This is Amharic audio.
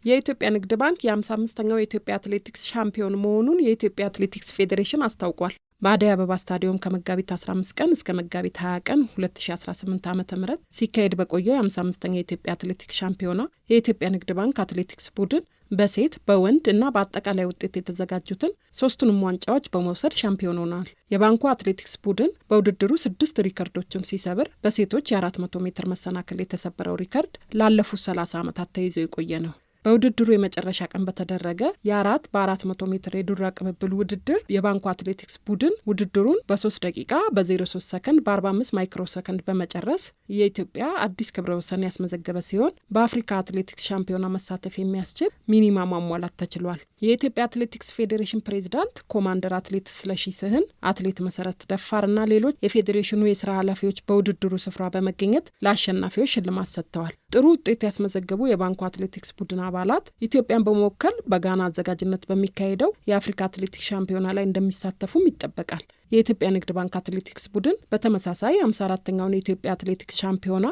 የኢትዮጵያ ንግድ ባንክ የ55ኛው የኢትዮጵያ አትሌቲክስ ሻምፒዮን መሆኑን የኢትዮጵያ አትሌቲክስ ፌዴሬሽን አስታውቋል። በአደይ አበባ ስታዲየም ከመጋቢት 15 ቀን እስከ መጋቢት 20 ቀን 2018 ዓ.ም ሲካሄድ በቆየው የ55ኛው የኢትዮጵያ አትሌቲክስ ሻምፒዮና የኢትዮጵያ ንግድ ባንክ አትሌቲክስ ቡድን በሴት በወንድ እና በአጠቃላይ ውጤት የተዘጋጁትን ሶስቱንም ዋንጫዎች በመውሰድ ሻምፒዮን ሆኗል። የባንኩ አትሌቲክስ ቡድን በውድድሩ 6 ሪከርዶችን ሲሰብር በሴቶች የ400 ሜትር መሰናክል የተሰበረው ሪከርድ ላለፉት 30 ዓመታት ተይዞ የቆየ ነው። በውድድሩ የመጨረሻ ቀን በተደረገ የ4 በ400 ሜትር የዱራ ቅብብል ውድድር የባንኩ አትሌቲክስ ቡድን ውድድሩን በ3 ደቂቃ በ03 ሰከንድ በ45 ማይክሮ ሰከንድ በመጨረስ የኢትዮጵያ አዲስ ክብረ ወሰን ያስመዘገበ ሲሆን በአፍሪካ አትሌቲክስ ሻምፒዮና መሳተፍ የሚያስችል ሚኒማ ማሟላት ተችሏል። የኢትዮጵያ አትሌቲክስ ፌዴሬሽን ፕሬዝዳንት ኮማንደር አትሌት ስለሺ ስህን፣ አትሌት መሰረት ደፋርና ሌሎች የፌዴሬሽኑ የስራ ኃላፊዎች በውድድሩ ስፍራ በመገኘት ለአሸናፊዎች ሽልማት ሰጥተዋል። ጥሩ ውጤት ያስመዘገቡ የባንኩ አትሌቲክስ ቡድን አባላት ኢትዮጵያን በመወከል በጋና አዘጋጅነት በሚካሄደው የአፍሪካ አትሌቲክስ ሻምፒዮና ላይ እንደሚሳተፉም ይጠበቃል። የኢትዮጵያ ንግድ ባንክ አትሌቲክስ ቡድን በተመሳሳይ 54ኛውን የኢትዮጵያ አትሌቲክስ ሻምፒዮና